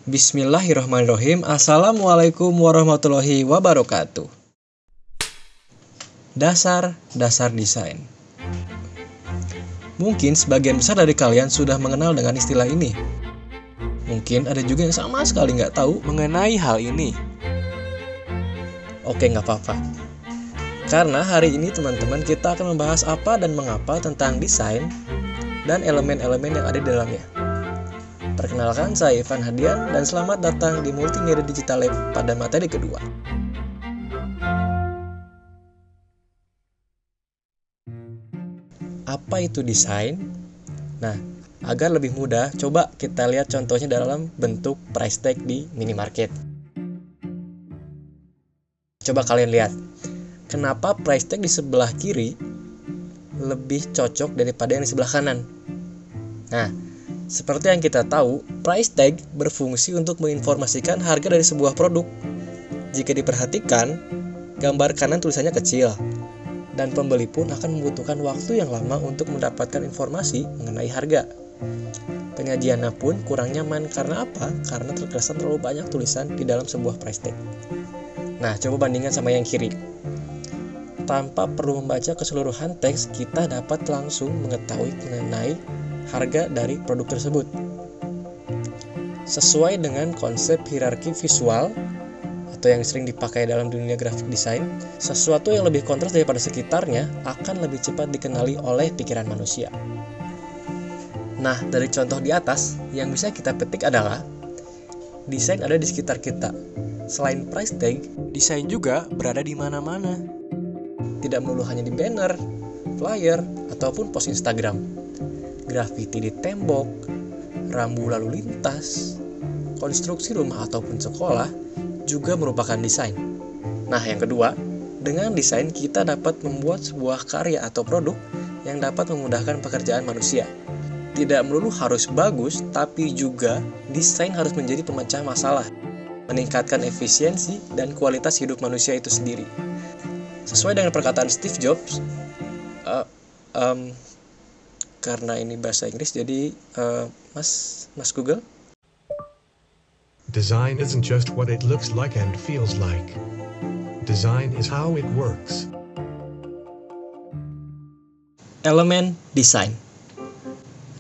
Bismillahirrahmanirrahim. Assalamualaikum warahmatullahi wabarakatuh. Dasar desain. Mungkin sebagian besar dari kalian sudah mengenal dengan istilah ini. Mungkin ada juga yang sama sekali nggak tahu mengenai hal ini. Oke, nggak apa-apa. Karena hari ini teman-teman kita akan membahas apa dan mengapa tentang desain dan elemen-elemen yang ada di dalamnya. Perkenalkan, saya Ivan Hadian dan selamat datang di Multimedia Digital Lab pada materi kedua. Apa itu desain? Nah, agar lebih mudah, coba kita lihat contohnya dalam bentuk price tag di minimarket. Coba kalian lihat, kenapa price tag di sebelah kiri lebih cocok daripada yang di sebelah kanan? Nah, seperti yang kita tahu, price tag berfungsi untuk menginformasikan harga dari sebuah produk. Jika diperhatikan, gambar kanan tulisannya kecil, dan pembeli pun akan membutuhkan waktu yang lama untuk mendapatkan informasi mengenai harga. Penyajiannya pun kurang nyaman karena apa? Karena terkesan terlalu banyak tulisan di dalam sebuah price tag. Nah, coba bandingkan sama yang kiri. Tanpa perlu membaca keseluruhan teks, kita dapat langsung mengetahui mengenai harga dari produk tersebut. Sesuai dengan konsep hierarki visual atau yang sering dipakai dalam dunia grafik desain, sesuatu yang lebih kontras daripada sekitarnya akan lebih cepat dikenali oleh pikiran manusia. Nah, dari contoh di atas, yang bisa kita petik adalah desain ada di sekitar kita. Selain price tag, desain juga berada di mana-mana. Tidak melulu hanya di banner, flyer, ataupun post Instagram. Grafiti di tembok, rambu lalu lintas, konstruksi rumah ataupun sekolah juga merupakan desain. Nah, yang kedua, dengan desain kita dapat membuat sebuah karya atau produk yang dapat memudahkan pekerjaan manusia. Tidak melulu harus bagus, tapi juga desain harus menjadi pemecah masalah, meningkatkan efisiensi dan kualitas hidup manusia itu sendiri. Sesuai dengan perkataan Steve Jobs, karena ini bahasa Inggris, jadi Mas Google. Design isn't just what it looks like and feels like. Design is how it works. Elemen desain.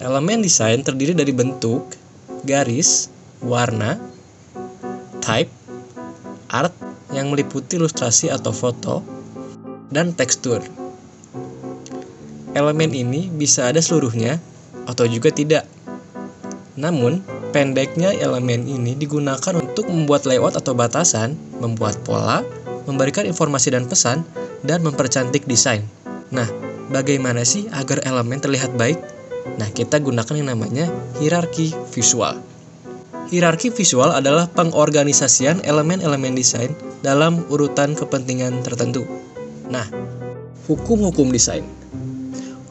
Elemen desain terdiri dari bentuk, garis, warna, type, art yang meliputi ilustrasi atau foto, dan tekstur. Elemen ini bisa ada seluruhnya atau juga tidak. Namun, pendeknya elemen ini digunakan untuk membuat layout atau batasan, membuat pola, memberikan informasi dan pesan, dan mempercantik desain. Nah, bagaimana sih agar elemen terlihat baik? Nah, kita gunakan yang namanya hierarki visual. Hierarki visual adalah pengorganisasian elemen-elemen desain dalam urutan kepentingan tertentu. Nah, hukum-hukum desain.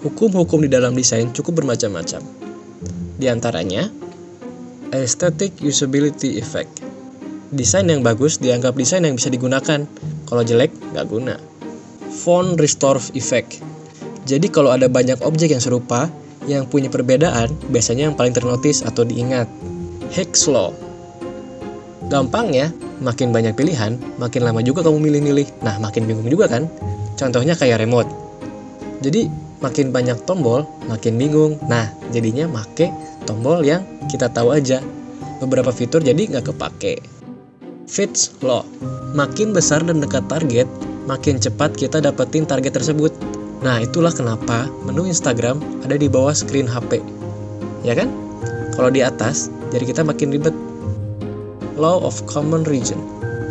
Hukum-hukum di dalam desain cukup bermacam-macam. Di antaranya, aesthetic usability effect. Desain yang bagus dianggap desain yang bisa digunakan. Kalau jelek, nggak guna. Font restorative effect. Jadi kalau ada banyak objek yang serupa, yang punya perbedaan, biasanya yang paling ternotis atau diingat. Hicks Law. Gampangnya, makin banyak pilihan, makin lama juga kamu milih-milih. Nah, makin bingung juga kan? Contohnya kayak remote. Jadi, makin banyak tombol, makin bingung. Nah, jadinya make tombol yang kita tahu aja. Beberapa fitur jadi nggak kepake. Fitts Law. Makin besar dan dekat target, makin cepat kita dapetin target tersebut. Nah, itulah kenapa menu Instagram ada di bawah screen HP. Ya kan? Kalau di atas, jadi kita makin ribet. Law of Common Region.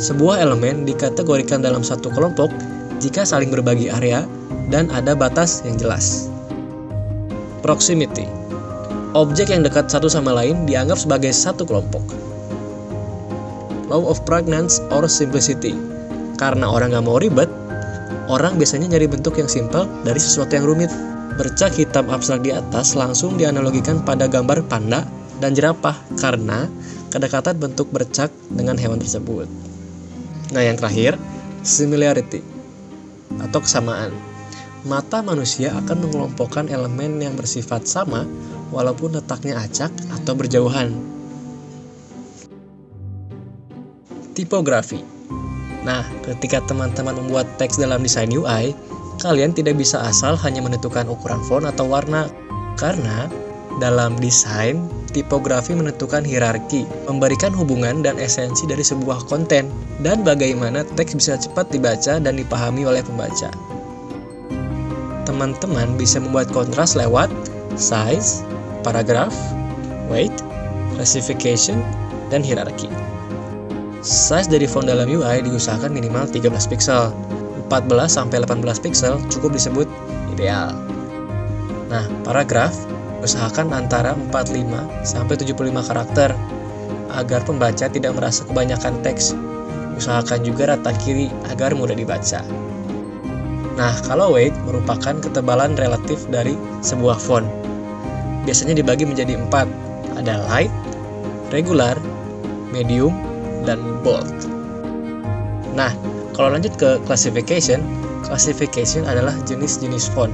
Sebuah elemen dikategorikan dalam satu kelompok jika saling berbagi area dan ada batas yang jelas. Proximity. Objek yang dekat satu sama lain dianggap sebagai satu kelompok. Law of Pregnance or Simplicity. Karena orang nggak mau ribet, orang biasanya nyari bentuk yang simpel dari sesuatu yang rumit. Bercak hitam abstrak di atas langsung dianalogikan pada gambar panda dan jerapah karena kedekatan bentuk bercak dengan hewan tersebut. Nah, yang terakhir, similarity atau kesamaan. Mata manusia akan mengelompokkan elemen yang bersifat sama walaupun letaknya acak atau berjauhan. tipografi. Nah, ketika teman-teman membuat teks dalam desain UI, kalian tidak bisa asal hanya menentukan ukuran font atau warna, karena dalam desain, tipografi menentukan hierarki, memberikan hubungan dan esensi dari sebuah konten, dan bagaimana teks bisa cepat dibaca dan dipahami oleh pembaca. Teman-teman bisa membuat kontras lewat size, paragraf, weight, classification, dan hierarki. Size dari font dalam UI diusahakan minimal 13 pixel. 14-18 pixel cukup disebut ideal. Nah, paragraf usahakan antara 45-75 karakter agar pembaca tidak merasa kebanyakan teks. Usahakan juga rata kiri agar mudah dibaca. Nah, kalau weight merupakan ketebalan relatif dari sebuah font. Biasanya dibagi menjadi 4. Ada light, regular, medium, dan bold. Nah, kalau lanjut ke classification adalah jenis-jenis font.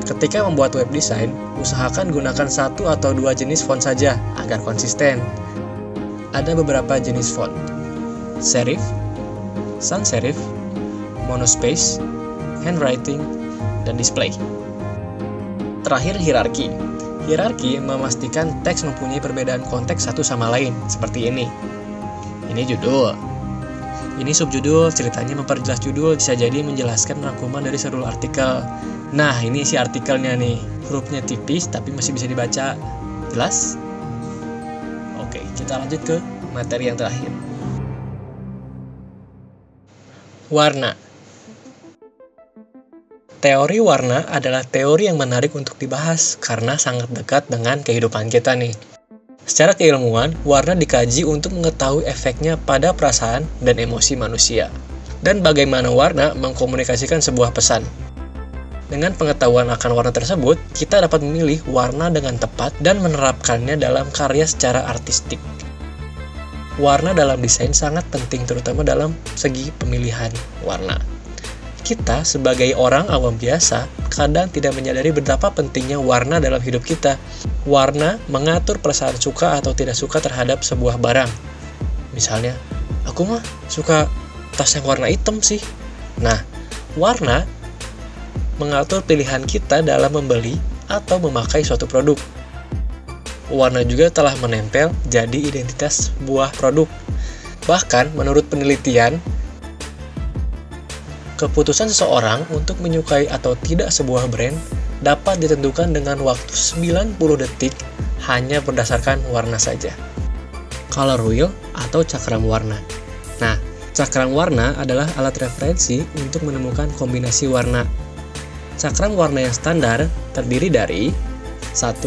Ketika membuat web design, usahakan gunakan 1 atau 2 jenis font saja agar konsisten. Ada beberapa jenis font: serif, sans serif, monospace, handwriting, dan display. Terakhir, hierarki. Hierarki memastikan teks mempunyai perbedaan konteks satu sama lain, seperti ini. Ini judul. Ini subjudul, ceritanya memperjelas judul, bisa jadi menjelaskan rangkuman dari seluruh artikel. Nah, ini isi artikelnya nih. Hurufnya tipis, tapi masih bisa dibaca. Jelas? Oke, kita lanjut ke materi yang terakhir. Warna. Teori warna adalah teori yang menarik untuk dibahas, karena sangat dekat dengan kehidupan kita nih. Secara keilmuan, warna dikaji untuk mengetahui efeknya pada perasaan dan emosi manusia, dan bagaimana warna mengkomunikasikan sebuah pesan. Dengan pengetahuan akan warna tersebut, kita dapat memilih warna dengan tepat dan menerapkannya dalam karya secara artistik. Warna dalam desain sangat penting, terutama dalam segi pemilihan warna. Kita sebagai orang awam biasa kadang tidak menyadari betapa pentingnya warna dalam hidup kita. Warna mengatur perasaan suka atau tidak suka terhadap sebuah barang. Misalnya, aku mah suka tas yang warna hitam sih. Nah, warna mengatur pilihan kita dalam membeli atau memakai suatu produk. Warna juga telah menempel jadi identitas sebuah produk. Bahkan, menurut penelitian, keputusan seseorang untuk menyukai atau tidak sebuah brand dapat ditentukan dengan waktu 90 detik hanya berdasarkan warna saja. Color wheel atau cakram warna. Nah, cakram warna adalah alat referensi untuk menemukan kombinasi warna. Cakram warna yang standar terdiri dari 1.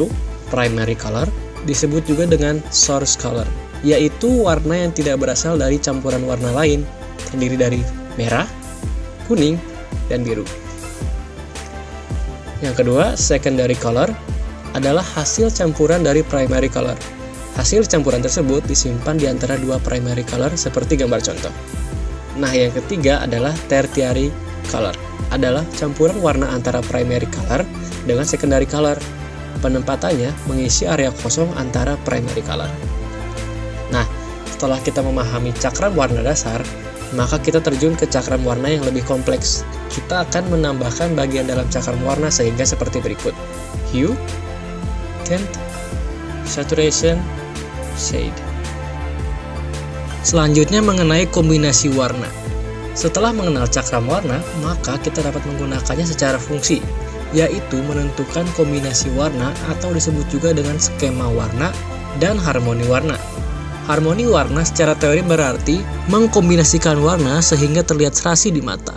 Primary color, disebut juga dengan source color, yaitu warna yang tidak berasal dari campuran warna lain, terdiri dari merah, kuning, dan biru. Yang kedua, secondary color adalah hasil campuran dari primary color. Hasil campuran tersebut disimpan di antara dua primary color seperti gambar contoh. Nah, yang ketiga adalah tertiary color, adalah campuran warna antara primary color dengan secondary color. Penempatannya mengisi area kosong antara primary color. Nah, setelah kita memahami cakram warna dasar, maka kita terjun ke cakram warna yang lebih kompleks. Kita akan menambahkan bagian dalam cakram warna sehingga seperti berikut: hue, tint, saturation, shade. Selanjutnya mengenai kombinasi warna. Setelah mengenal cakram warna, maka kita dapat menggunakannya secara fungsi, yaitu menentukan kombinasi warna atau disebut juga dengan skema warna dan harmoni warna. Harmoni warna secara teori berarti mengkombinasikan warna sehingga terlihat serasi di mata.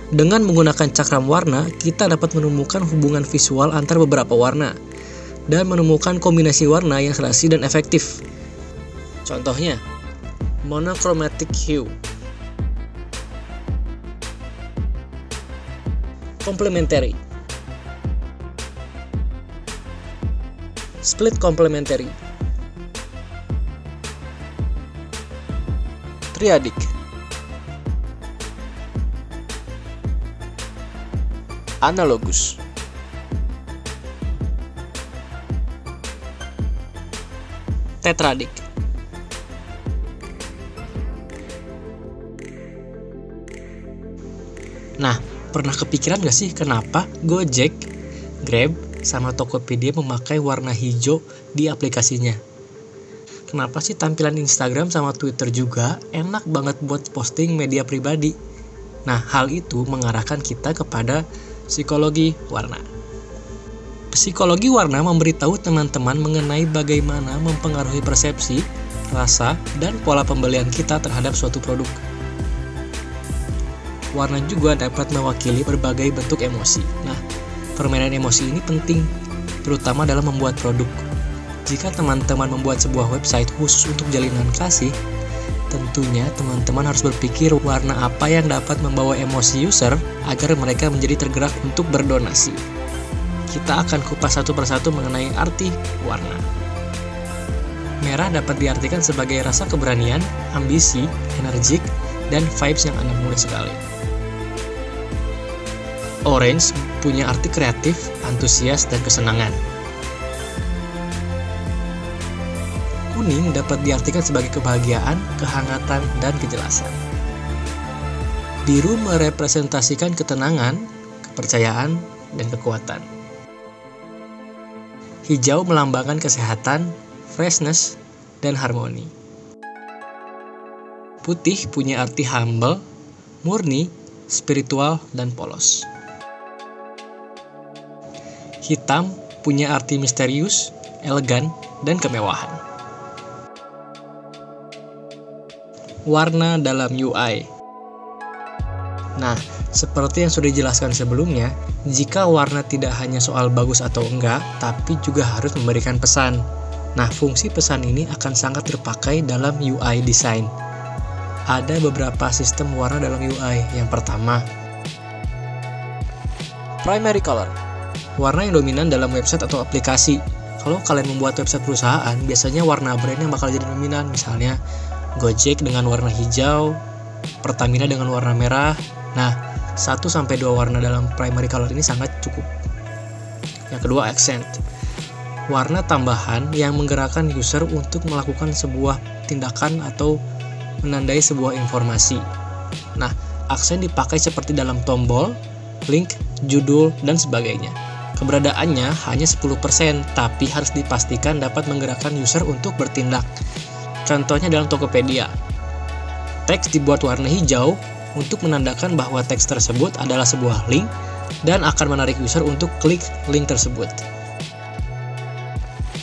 Dengan menggunakan cakram warna, kita dapat menemukan hubungan visual antar beberapa warna dan menemukan kombinasi warna yang serasi dan efektif. Contohnya, monochromatic hue, complementary, split complementary, triadic, analogous, tetradic. Nah, pernah kepikiran gak sih kenapa Gojek, Grab, sama Tokopedia memakai warna hijau di aplikasinya? Kenapa sih tampilan Instagram sama Twitter juga enak banget buat posting media pribadi? Nah, hal itu mengarahkan kita kepada psikologi warna. Psikologi warna memberitahu teman-teman mengenai bagaimana mempengaruhi persepsi, rasa, dan pola pembelian kita terhadap suatu produk. Warna juga dapat mewakili berbagai bentuk emosi. Nah, permainan emosi ini penting, terutama dalam membuat produk. Jika teman-teman membuat sebuah website khusus untuk jalinan kasih, tentunya teman-teman harus berpikir warna apa yang dapat membawa emosi user agar mereka menjadi tergerak untuk berdonasi. Kita akan kupas satu persatu mengenai arti warna. Merah dapat diartikan sebagai rasa keberanian, ambisi, energik, dan vibes yang anak muda sekali. Orange punya arti kreatif, antusias, dan kesenangan. Kuning dapat diartikan sebagai kebahagiaan, kehangatan, dan kejelasan. Biru merepresentasikan ketenangan, kepercayaan, dan kekuatan. Hijau melambangkan kesehatan, freshness, dan harmoni. Putih punya arti humble, murni, spiritual, dan polos. Hitam punya arti misterius, elegan, dan kemewahan. Warna dalam UI. Nah, seperti yang sudah dijelaskan sebelumnya, jika warna tidak hanya soal bagus atau enggak, tapi juga harus memberikan pesan. Nah, fungsi pesan ini akan sangat terpakai dalam UI design. Ada beberapa sistem warna dalam UI. Yang pertama, primary color. Warna yang dominan dalam website atau aplikasi. Kalau kalian membuat website perusahaan, biasanya warna brand yang bakal jadi dominan. Misalnya, Gojek dengan warna hijau, Pertamina dengan warna merah. Nah, 1-2 warna dalam primary color ini sangat cukup. Yang kedua, accent. Warna tambahan yang menggerakkan user untuk melakukan sebuah tindakan atau menandai sebuah informasi. Nah, aksen dipakai seperti dalam tombol, link, judul, dan sebagainya. Keberadaannya hanya 10%, tapi harus dipastikan dapat menggerakkan user untuk bertindak. Contohnya dalam Tokopedia. Teks dibuat warna hijau untuk menandakan bahwa teks tersebut adalah sebuah link dan akan menarik user untuk klik link tersebut.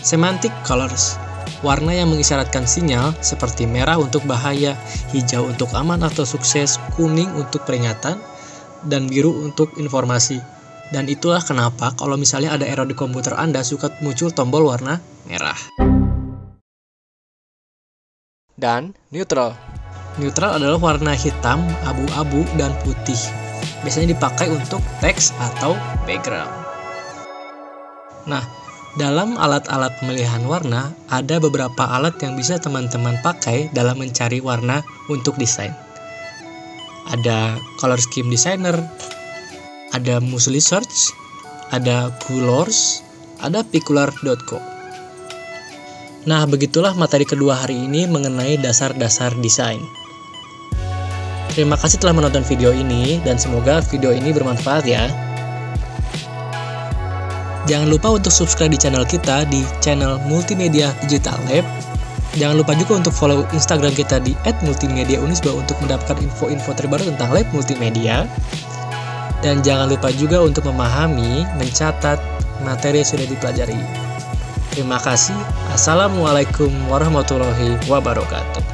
Semantic colors. Warna yang mengisyaratkan sinyal seperti merah untuk bahaya, hijau untuk aman atau sukses, kuning untuk peringatan, dan biru untuk informasi. Dan itulah kenapa kalau misalnya ada error di komputer Anda suka muncul tombol warna merah. Dan neutral. Neutral adalah warna hitam, abu-abu, dan putih. Biasanya dipakai untuk teks atau background. Nah, dalam alat-alat pemilihan warna, ada beberapa alat yang bisa teman-teman pakai dalam mencari warna untuk desain. Ada Color Scheme Designer, ada Musli Search, ada Colors, ada Picular.co. Nah, begitulah materi kedua hari ini mengenai dasar-dasar desain. Terima kasih telah menonton video ini dan semoga video ini bermanfaat ya. Jangan lupa untuk subscribe di channel kita di channel Multimedia Digital Lab. Jangan lupa juga untuk follow Instagram kita di @multimediaunisba untuk mendapatkan info-info terbaru tentang lab multimedia. Dan jangan lupa juga untuk memahami, mencatat materi yang sudah dipelajari. Terima kasih. Assalamualaikum warahmatullahi wabarakatuh.